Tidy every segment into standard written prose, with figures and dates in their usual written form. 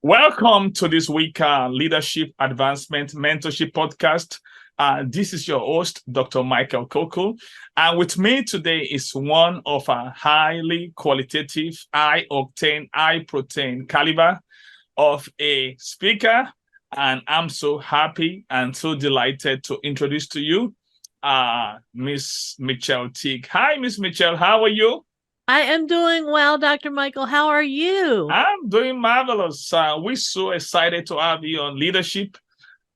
Welcome to this week Leadership Advancement Mentorship Podcast. This is your host, Dr. Michael Koku. And with me today is one of our highly qualitative, high-octane, high-protein caliber of a speaker. And I'm so happy and so delighted to introduce to you Miss Michelle Teague. Hi, Miss Michelle. How are you? I am doing well, Dr. Michael. How are you? I'm doing marvelous. We're so excited to have you on Leadership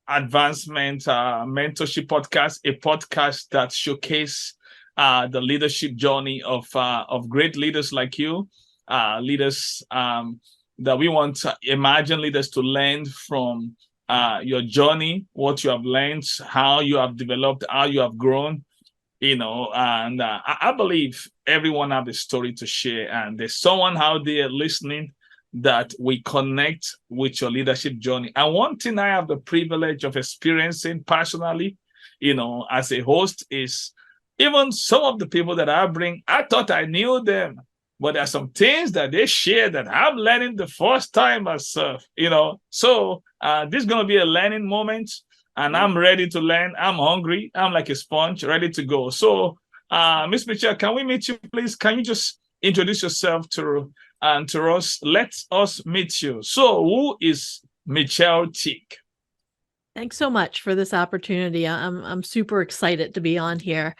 Advancement Mentorship Podcast, a podcast that showcases the leadership journey of great leaders like you, leaders that we want to imagine leaders to learn from your journey, what you have learned, how you have developed, how you have grown. And I believe everyone have a story to share, and there's someone out there listening that we connect with your leadership journey. And one thing I have the privilege of experiencing personally, as a host, is even some of the people that I bring, I thought I knew them, but there are some things that they share that I'm learning the first time myself, So this is going to be a learning moment. And I'm ready to learn. I'm hungry. I'm like a sponge, ready to go. So, Miss Michelle, can we meet you, please? Can you just introduce yourself to us? Let us meet you. So, who is Michelle Teague? Thanks so much for this opportunity. I'm super excited to be on here.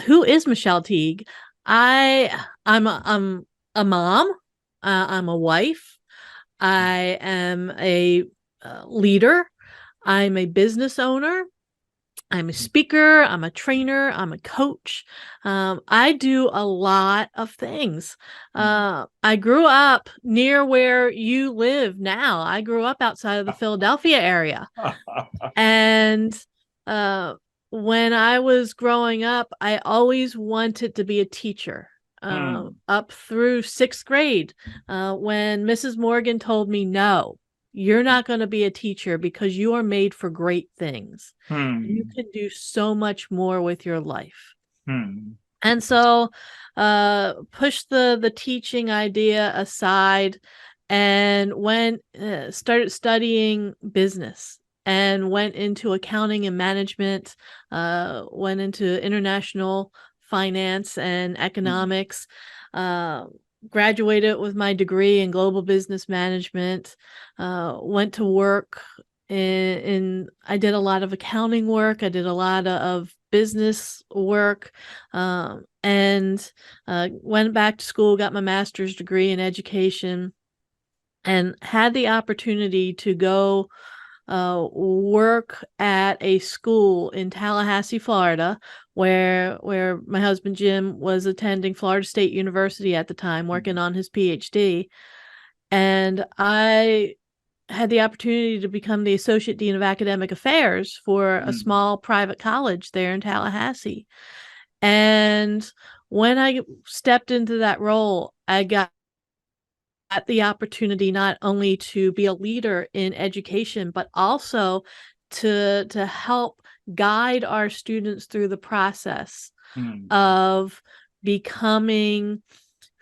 Who is Michelle Teague? I'm a mom. I'm a wife. I am a leader. I'm a business owner. I'm a speaker. I'm a trainer. I'm a coach. I do a lot of things. I grew up near where you live now. I grew up outside of the Philadelphia area. And when I was growing up, I always wanted to be a teacher. Up through 6th grade, when Mrs. Morgan told me, no, you're not going to be a teacher because you are made for great things. You can do so much more with your life. And so pushed the teaching idea aside and started studying business and went into accounting and management, went into international finance and economics, graduated with my degree in global business management, went to work I did a lot of accounting work. I did a lot of business work, and went back to school, got my master's degree in education, and had the opportunity to go work at a school in Tallahassee, Florida, where my husband Jim was attending Florida State University at the time, working on his PhD. And I had the opportunity to become the Associate Dean of Academic Affairs for a small private college there in Tallahassee. And when I stepped into that role, I got the opportunity not only to be a leader in education, but also to help guide our students through the process of becoming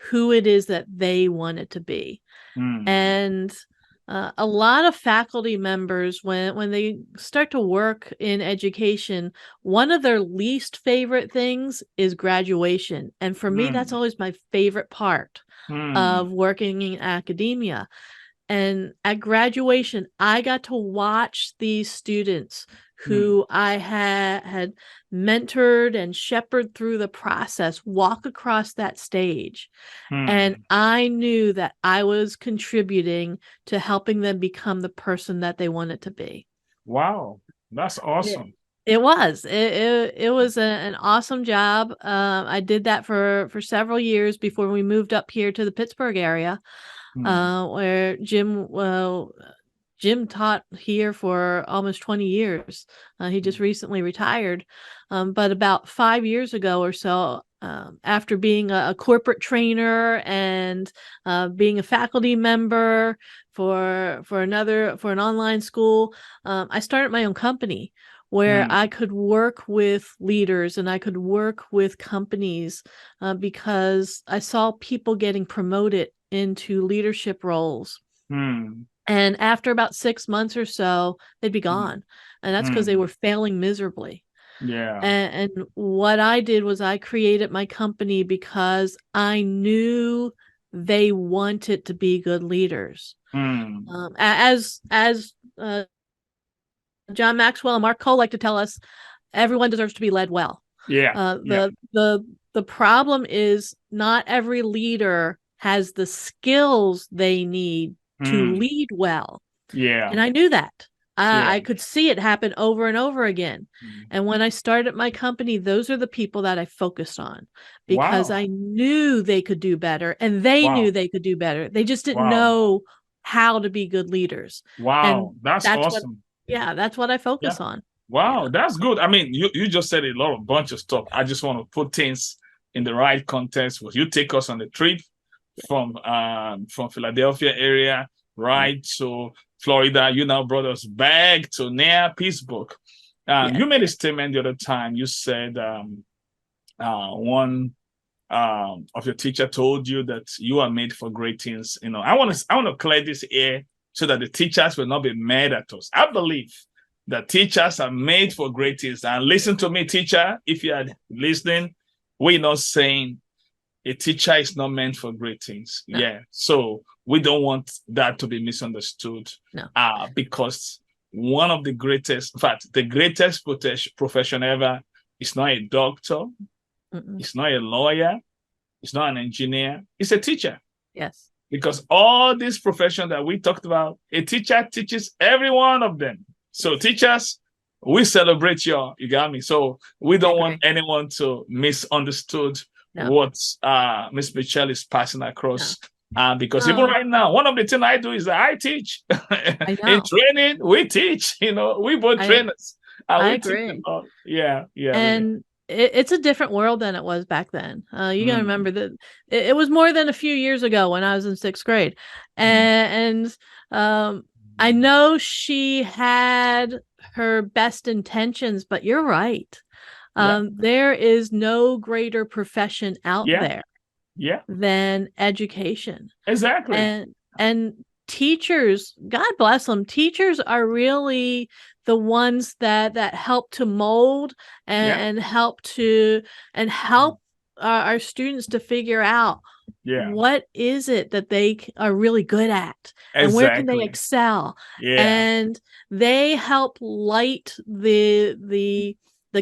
who it is that they wanted to be. And a lot of faculty members, when they start to work in education, one of their least favorite things is graduation. And for me, that's always my favorite part of working in academia. And at graduation, I got to watch these students who I had mentored and shepherded through the process walk across that stage. And I knew that I was contributing to helping them become the person that they wanted to be. Wow, that's awesome. It was an awesome job. I did that for several years before we moved up here to the Pittsburgh area, where Jim taught here for almost 20 years. He just recently retired. But about 5 years ago or so, after being a corporate trainer and being a faculty member for an online school, I started my own company where I could work with leaders and I could work with companies because I saw people getting promoted into leadership roles. And after about 6 months or so, they'd be gone. And that's because they were failing miserably. Yeah. And what I did was I created my company because I knew they wanted to be good leaders. As John Maxwell and Mark Cole like to tell us, everyone deserves to be led well. Yeah. The problem is not every leader has the skills they need to lead well. Yeah. And I knew that. I could see it happen over and over again. And when I started my company, those are the people that I focused on, because I knew they could do better, and they knew they could do better. They just didn't know how to be good leaders. Wow. And that's awesome. That's what I focus on. Wow. That's good. I mean, you just said a bunch of stuff. I just want to put things in the right context. You take us on the trip from Philadelphia area right to Florida. You now brought us back to near Pittsburgh. You made a statement the other time. You said one of your teacher told you that you are made for great things. I want to clear this air so that the teachers will not be mad at us. I believe that teachers are made for great things. And listen to me, teacher, if you are listening, we're not saying a teacher is not meant for great things. No. Yeah. So we don't want that to be misunderstood. No. Because one of the greatest, in fact, the greatest profession ever is not a doctor. It's not a lawyer. It's not an engineer. It's a teacher. Yes. Because all these professions that we talked about, a teacher teaches every one of them. So teachers, we celebrate you got me. So we don't want anyone to misunderstood what Miss Michelle is passing across. Because even right now, one of the things I do is that I teach. In training, we teach. We both trainers. I agree. Yeah. And it's a different world than it was back then. You gotta remember that it was more than a few years ago when I was in 6th grade, and I know she had her best intentions, but you're right. There is no greater profession out there than education. Exactly. And teachers, God bless them, teachers are really the ones that help to mold and help our students to figure out what is it that they are really good at and where can they excel. And they help light the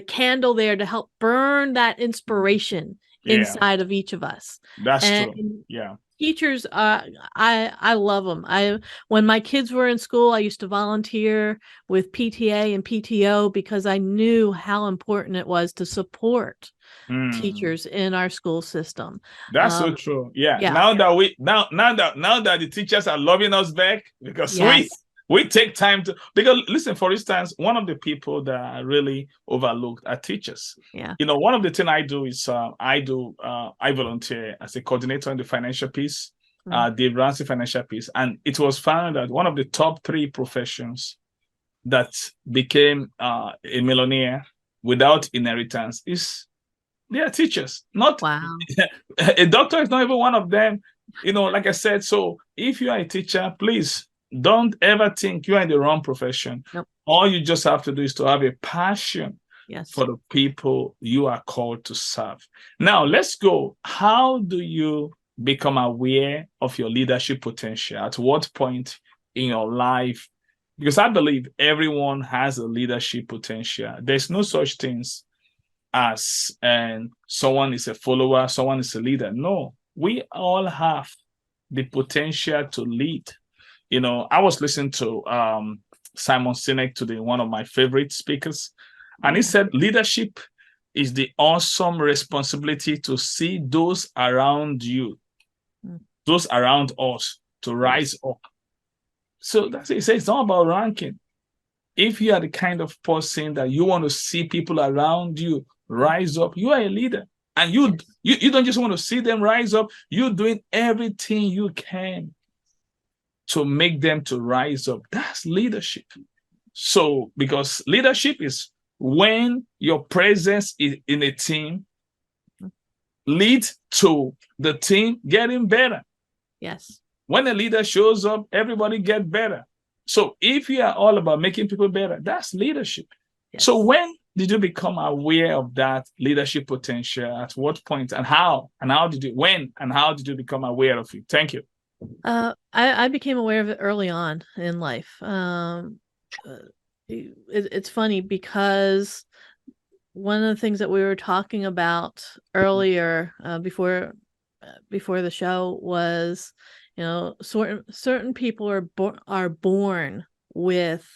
candle there to help burn that inspiration inside of each of us. That's true. Yeah. Teachers, I love them. When my kids were in school, I used to volunteer with PTA and PTO because I knew how important it was to support teachers in our school system. That's so true. Yeah. Now that the teachers are loving us back because we take time to, because listen, for instance, one of the people that I really overlooked are teachers. Yeah. One of the things I do is I volunteer as a coordinator in the financial piece, the Advancement financial piece. And it was found that one of the top 3 professions that became a millionaire without inheritance is they are teachers. Not a doctor is not even one of them. Like I said, so if you are a teacher, please don't ever think you are in the wrong profession. Nope. All you just have to do is to have a passion for the people you are called to serve. Now, let's go. How do you become aware of your leadership potential? At what point in your life? Because I believe everyone has a leadership potential. There's no such things as someone is a follower, someone is a leader. No, we all have the potential to lead. I was listening to Simon Sinek today, one of my favorite speakers, and he said leadership is the awesome responsibility to see those around you, those around us, to rise up. So that's it. He says it's not about ranking. If you are the kind of person that you want to see people around you rise up, you are a leader. And you don't just want to see them rise up, you're doing everything you can to make them to rise up. That's leadership. So, because leadership is when your presence in a team leads to the team getting better. Yes. When a leader shows up, everybody get better. So if you are all about making people better, that's leadership. Yes. So when did you become aware of that leadership potential? At what point and how? And how did you become aware of it? Thank you. I became aware of it early on in life. It's funny because one of the things that we were talking about earlier before the show was, certain people are born with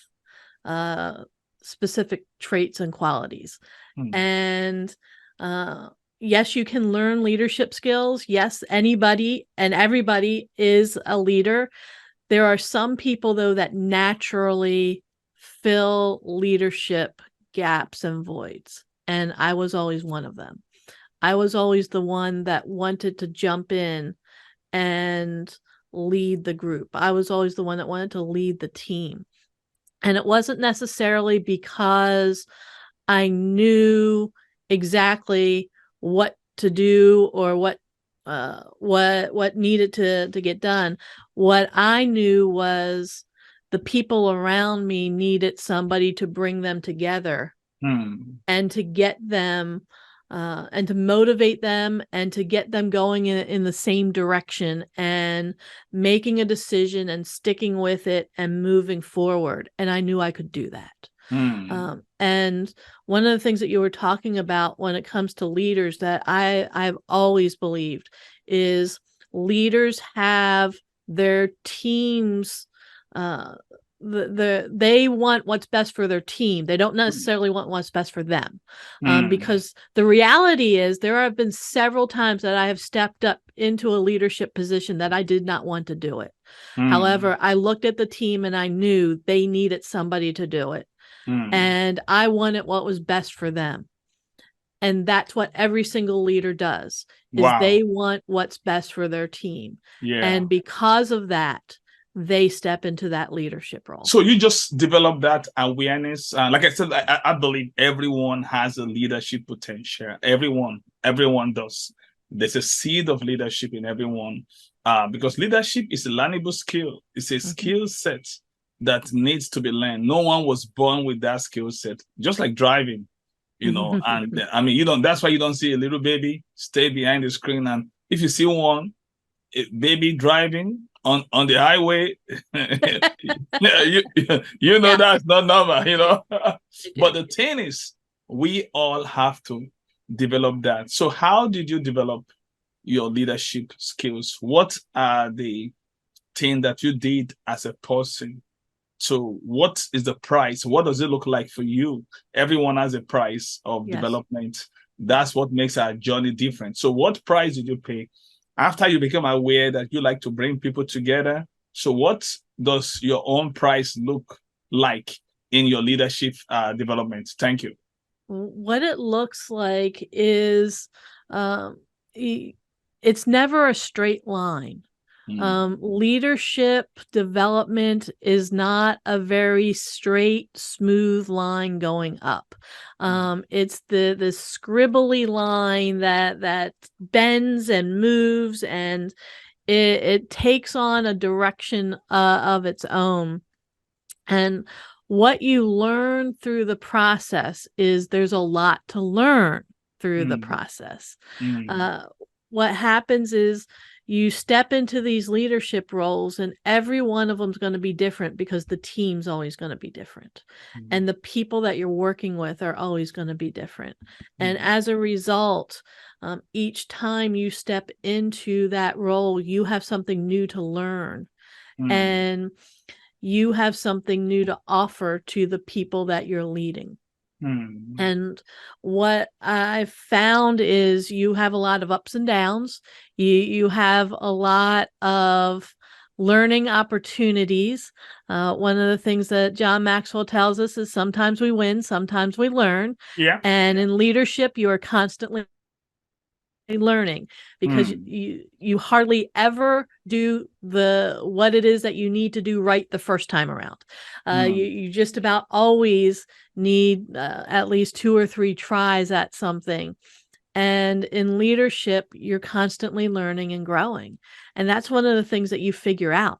specific traits and qualities. And yes, you can learn leadership skills. Yes, anybody and everybody is a leader. There are some people, though, that naturally fill leadership gaps and voids. And I was always one of them. I was always the one that wanted to jump in and lead the group. I was always the one that wanted to lead the team. And it wasn't necessarily because I knew exactly what to do or what needed to get done. What I knew was the people around me needed somebody to bring them together and to get them and to motivate them and to get them going in the same direction and making a decision and sticking with it and moving forward. And I knew I could do that. And one of the things that you were talking about when it comes to leaders that I've always believed is leaders have their teams. They want what's best for their team. They don't necessarily want what's best for them. Because the reality is there have been several times that I have stepped up into a leadership position that I did not want to do it. However, I looked at the team and I knew they needed somebody to do it. And I wanted what was best for them. And that's what every single leader does, is they want what's best for their team. And because of that, they step into that leadership role. So you just develop that awareness. Like I said, I believe everyone has a leadership potential. Everyone does. There's a seed of leadership in everyone because leadership is a learnable skill. It's a skill set that needs to be learned. No one was born with that skill set, just like driving, and I mean, that's why you don't see a little baby stay behind the screen. And if you see a baby driving on the highway, that's not normal, But the thing is, we all have to develop that. So how did you develop your leadership skills? What are the things that you did as a person? So what is the price? What does it look like for you? Everyone has a price of development. That's what makes our journey different. So what price did you pay after you became aware that you like to bring people together? So what does your own price look like in your leadership development? Thank you. What it looks like is it's never a straight line. Leadership development is not a very straight, smooth line going up. It's the scribbly line that bends and moves, and it takes on a direction of its own. And what you learn through the process is there's a lot to learn through the process. What happens is you step into these leadership roles and every one of them is going to be different because the team's always going to be different. And the people that you're working with are always going to be different. And as a result, each time you step into that role, you have something new to learn. And you have something new to offer to the people that you're leading. And what I've found is you have a lot of ups and downs. You have a lot of learning opportunities. One of the things that John Maxwell tells us is sometimes we win, sometimes we learn. And in leadership, you are constantly learning because you hardly ever do what it is that you need to do right the first time around. You just about always need at least 2 or 3 tries at something. And in leadership, you're constantly learning and growing. And that's one of the things that you figure out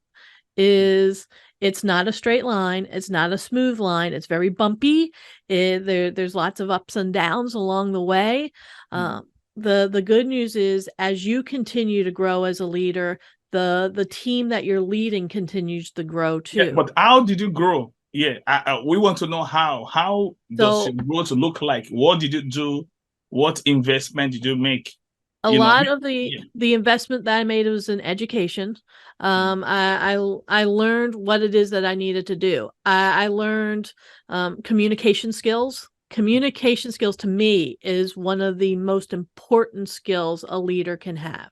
is it's not a straight line. It's not a smooth line. It's very bumpy. There's lots of ups and downs along the way. The good news is as you continue to grow as a leader, the team that you're leading continues to grow too. Yeah, but how did you grow? Yeah, we want to know how. How does your growth look like? What did you do? What investment did you make? A lot of the investment that I made was in education. I learned what it is that I needed to do. I learned communication skills. Communication skills to me is one of the most important skills a leader can have.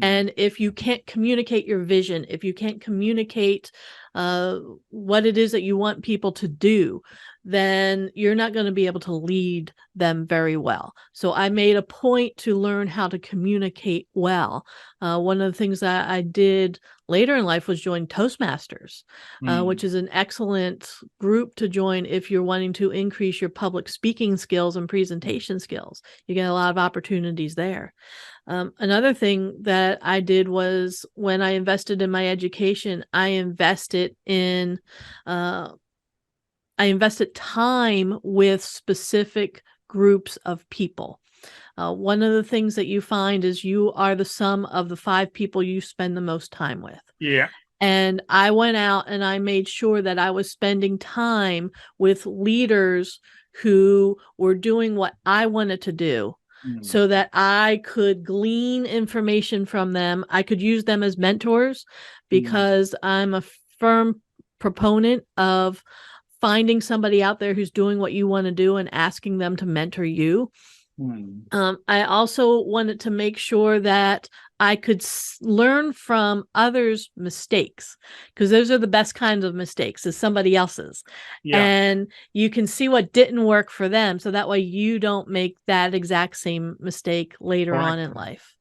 And if you can't communicate your vision, if you can't communicate what it is that you want people to do, then you're not going to be able to lead them very well. So I made a point to learn how to communicate well. One of the things that I did later in life was join Toastmasters, which is an excellent group to join if you're wanting to increase your public speaking skills and presentation skills. You get a lot of opportunities there. Another thing that I did was when I invested in my education, I invested time with specific groups of people. One of the things that you find is you are the sum of the 5 people you spend the most time with. Yeah. And I went out and I made sure that I was spending time with leaders who were doing what I wanted to do so that I could glean information from them. I could use them as mentors because I'm a firm proponent of finding somebody out there who's doing what you want to do and asking them to mentor you. I also wanted to make sure that I could learn from others' mistakes, because those are the best kinds of mistakes, is somebody else's. And you can see what didn't work for them. So that way you don't make that exact same mistake later on in life.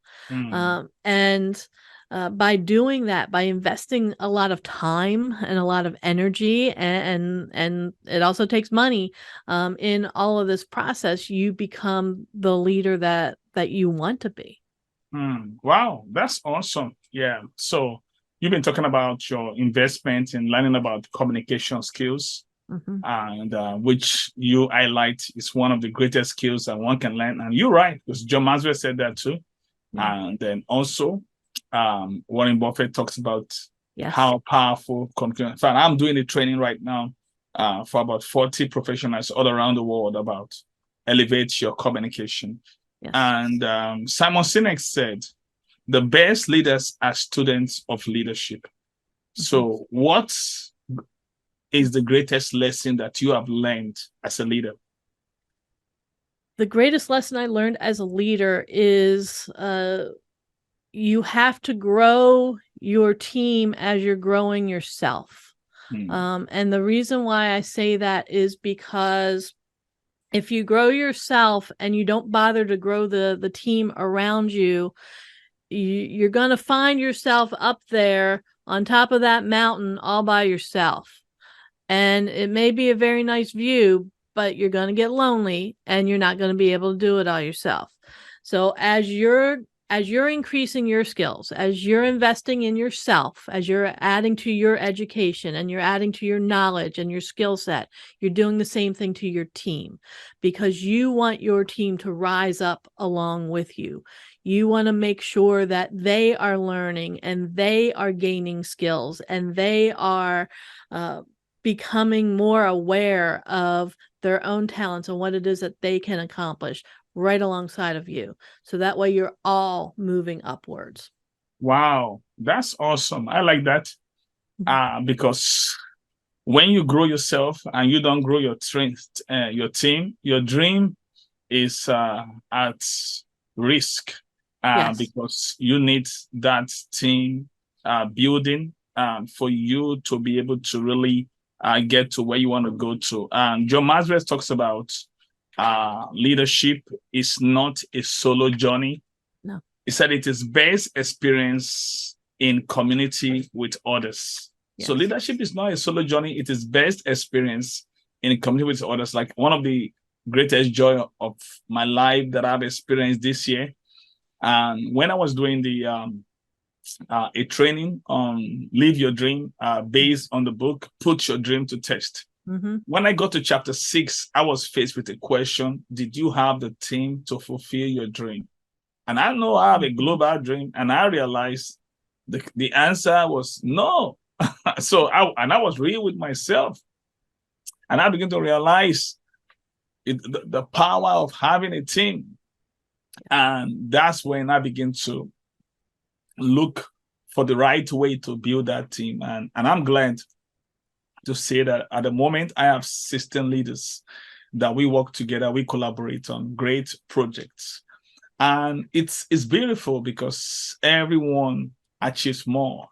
By doing that, by investing a lot of time and a lot of energy, and it also takes money in all of this process, you become the leader that you want to be. Wow, that's awesome. Yeah. So you've been talking about your investment in learning about communication skills, and which you highlight is one of the greatest skills that one can learn. And you're right, because John Maxwell said that too. And then also, Warren Buffett talks about how powerful communication. In fact, I'm doing a training right now for about 40 professionals all around the world about elevate your communication. And Simon Sinek said, the best leaders are students of leadership. So what is the greatest lesson that you have learned as a leader? The greatest lesson I learned as a leader is you have to grow your team as you're growing yourself. And the reason why I say that is because if you grow yourself and you don't bother to grow the team around you, you're going to find yourself up there on top of that mountain all by yourself. And it may be a very nice view, but you're going to get lonely and you're not going to be able to do it all yourself. So as you're increasing your skills, as you're investing in yourself, as you're adding to your education and you're adding to your knowledge and your skill set, you're doing the same thing to your team, because you want your team to rise up along with you. You want to make sure that they are learning and they are gaining skills and they are becoming more aware of their own talents and what it is that they can accomplish right alongside of you. So that way you're all moving upwards. Wow, that's awesome. I like that because when you grow yourself and you don't grow your team, your dream is at risk because you need that team building for you to be able to really get to where you want to go to. And John Maxwell talks about leadership is not a solo journey. No. He said it is best experience in community with others. So leadership is not a solo journey. It is best experience in community with others. Like one of the greatest joy of my life that I've experienced this year. And when I was doing a training on Live Your Dream based on the book, Put Your Dream to Test. Mm-hmm. When I got to chapter 6, I was faced with a question. Did you have the team to fulfill your dream? And I know I have a global dream, and I realized the answer was no. So I was real with myself, and I began to realize the power of having a team. And that's when I begin to look for the right way to build that team. And I'm glad to say that at the moment, I have 16 leaders that we work together, we collaborate on great projects. And it's beautiful because everyone achieves more,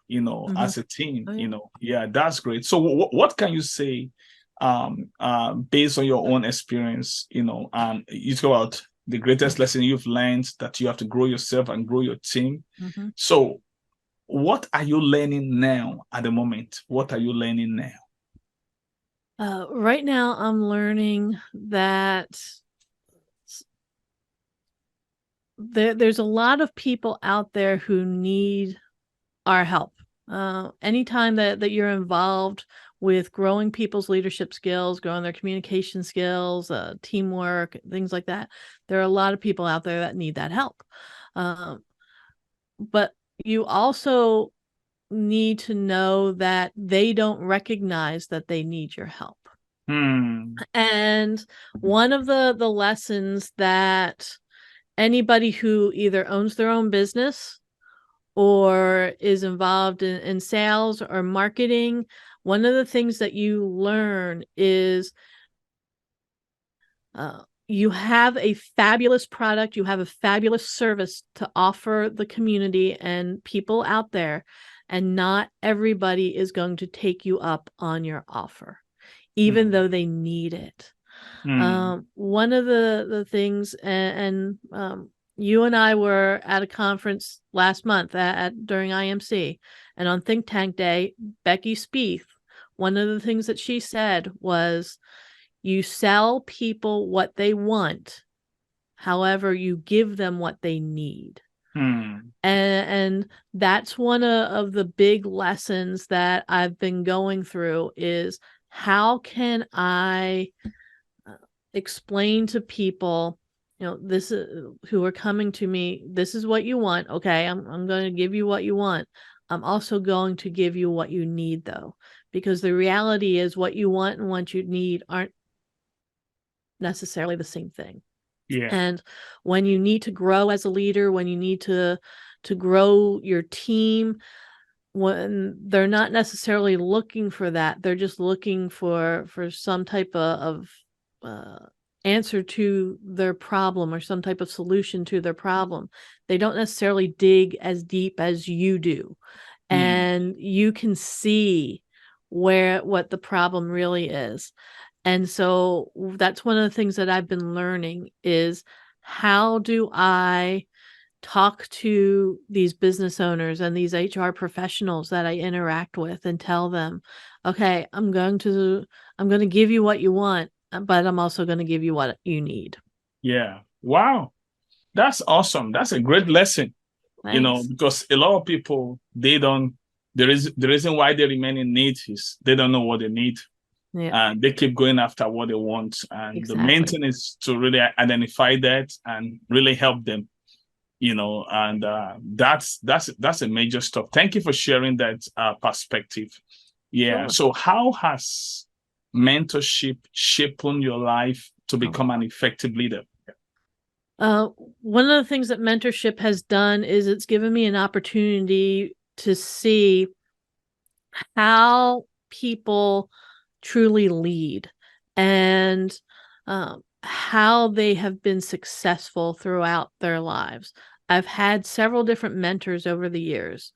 as a team, Oh, yeah. Yeah, that's great. So what can you say based on your own experience, and you talk about the greatest lesson you've learned, that you have to grow yourself and grow your team. Mm-hmm. So what are you learning now at the moment? What are you learning now? Right now, I'm learning that there's a lot of people out there who need our help. Anytime that you're involved with growing people's leadership skills, growing their communication skills, teamwork, things like that, there are a lot of people out there that need that help. But you also need to know that they don't recognize that they need your help. And one of the lessons that anybody who either owns their own business or is involved in sales or marketing, one of the things that you learn is you have a fabulous product, you have a fabulous service to offer the community and people out there, and not everybody is going to take you up on your offer, even though they need it. One of the things, and you and I were at a conference last month during IMC, and on Think Tank Day, Becky Spieth, one of the things that she said was, you sell people what they want, however, you give them what they need. And that's one of the big lessons that I've been going through is, how can I explain to people, this is who are coming to me, this is what you want. Okay, I'm going to give you what you want. I'm also going to give you what you need, though, because the reality is what you want and what you need aren't necessarily the same thing. Yeah. And when you need to grow as a leader, when you need to grow your team, when they're not necessarily looking for that, they're just looking for some type of answer to their problem or some type of solution to their problem. They don't necessarily dig as deep as you do. And you can see what the problem really is. And so that's one of the things that I've been learning is, how do I talk to these business owners and these HR professionals that I interact with and tell them, okay, I'm going to give you what you want, but I'm also going to give you what you need. Yeah. Wow. That's awesome. That's a great lesson. Thanks. Because a lot of people, the reason why they remain in need is they don't know what they need. Yeah. And they keep going after what they want. And Exactly. the main thing is to really identify that and really help them, and that's a major stuff. Thank you for sharing that perspective. Yeah. Sure. So how has mentorship shaped your life to become an effective leader? One of the things that mentorship has done is it's given me an opportunity to see how people truly lead and how they have been successful throughout their lives. I've had several different mentors over the years,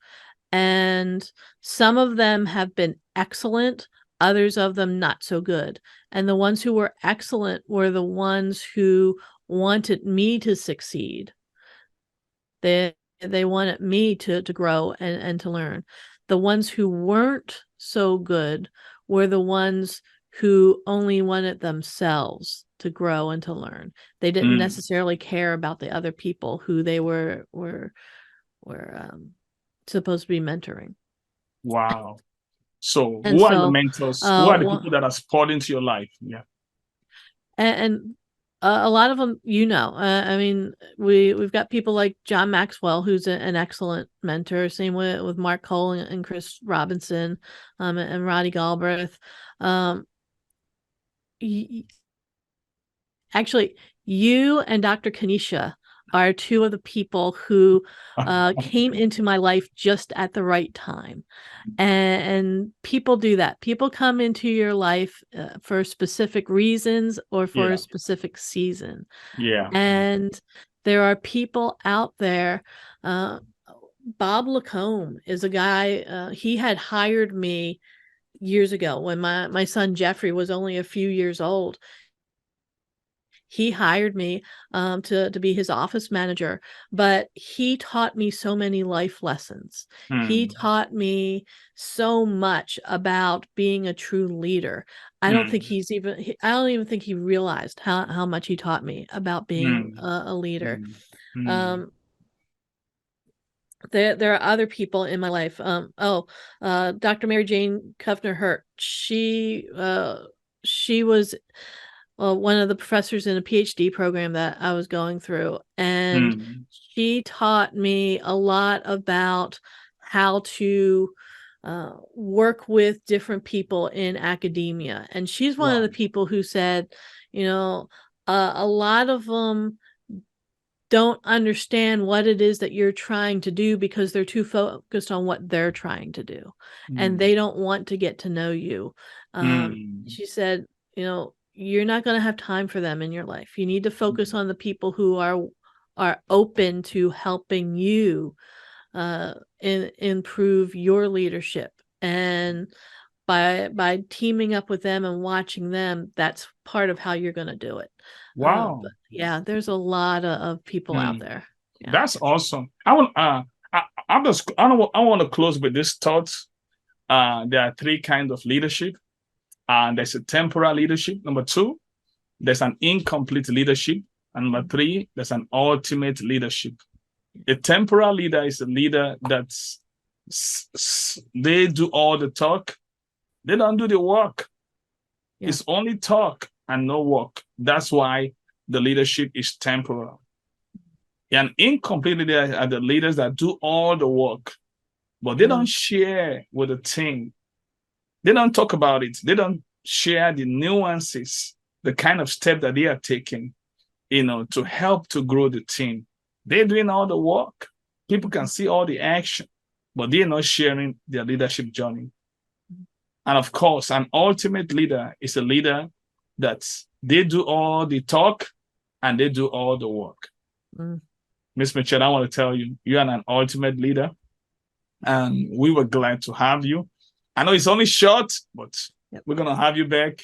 and some of them have been excellent, others of them not so good. And the ones who were excellent were the ones who wanted me to succeed. They wanted me to grow and to learn. The ones who weren't so good were the ones who only wanted themselves to grow and to learn. They didn't necessarily care about the other people who they were supposed to be mentoring. Wow. So And who are your so, mentors? Who are the people that have poured into your life? Yeah. and a lot of them, I mean, we've got people like John Maxwell, who's an excellent mentor. Same with Mark Cole and Chris Robinson, and Roddy Galbraith. Actually, you and Dr. Kanisha are two of the people who came into my life just at the right time. And people do that. People come into your life for specific reasons or for a specific season. Yeah. And there are people out there. Bob Lacombe is a guy, he had hired me years ago when my son Jeffrey was only a few years old. He hired me to be his office manager, but he taught me so many life lessons. He taught me so much about being a true leader. I don't even think he realized how much he taught me about being a leader. There are other people in my life. Dr. Mary Jane Kufner-Hurt. She was one of the professors in a PhD program that I was going through. And she taught me a lot about how to work with different people in academia. And she's one of the people who said, a lot of them don't understand what it is that you're trying to do because they're too focused on what they're trying to do. And they don't want to get to know you. She said, you're not going to have time for them in your life. You need to focus on the people who are open to helping you improve your leadership. And by teaming up with them and watching them, that's part of how you're going to do it. Wow. There's a lot of people out there. Yeah. That's awesome. I want to close with this thought. There are three kinds of leadership. There's a temporal leadership. Number 2, there's an incomplete leadership. And number 3, there's an ultimate leadership. A temporal leader is a leader that's they do all the talk. They don't do the work. Yeah. It's only talk and no work. That's why the leadership is temporal. And incomplete leaders are the leaders that do all the work, but they don't share with the team. They don't talk about it. They don't share the nuances, the kind of step that they are taking, to help to grow the team. They're doing all the work. People can see all the action, but they're not sharing their leadership journey. And of course, an ultimate leader is a leader that they do all the talk and they do all the work. Miss Michelle, I want to tell you, you are an ultimate leader, and we were glad to have you. I know it's only short, but we're going to have you back.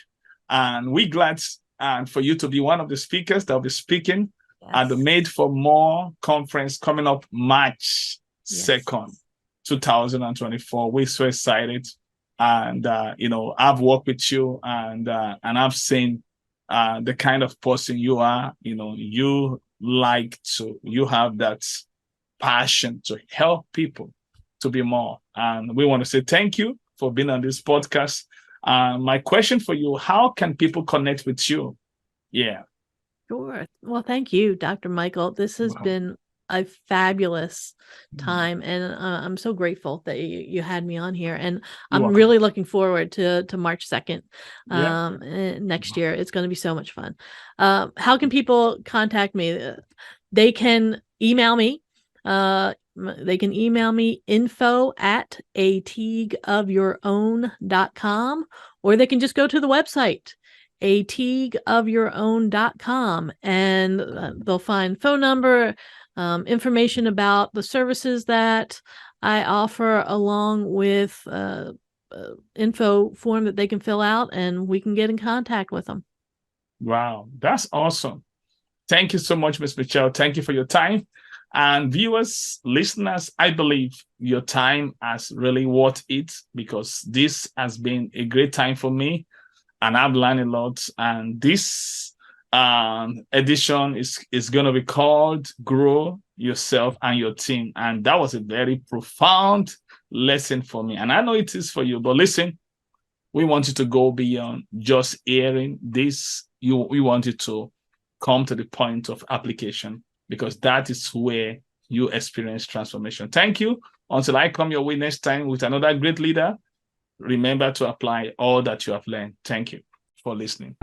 And we're glad for you to be one of the speakers that will be speaking at the Made for More conference coming up March 2nd, 2024. We're so excited. And, I've worked with you and I've seen the kind of person you are. You have that passion to help people to be more. And we want to say thank you for being on this podcast. My question for you, how can people connect with you? Yeah. Sure. Well, thank you, Dr. Michael. This has been a fabulous time, and I'm so grateful that you had me on here. And I'm really looking forward to March 2nd next year. It's going to be so much fun. How can people contact me? They can email me. They can email me info@ateagueofyourown.com, or they can just go to the website, ateagueofyourown.com, and they'll find phone number, information about the services that I offer, along with info form that they can fill out, and we can get in contact with them. Wow, that's awesome. Thank you so much, Ms. Michelle. Thank you for your time. And viewers, listeners, I believe your time has really worth it, because this has been a great time for me and I've learned a lot. And this edition is going to be called Grow Yourself and Your Team. And that was a very profound lesson for me. And I know it is for you. But listen, we want you to go beyond just hearing this. We want you to come to the point of application, because that is where you experience transformation. Thank you. Until I come your way next time with another great leader, remember to apply all that you have learned. Thank you for listening.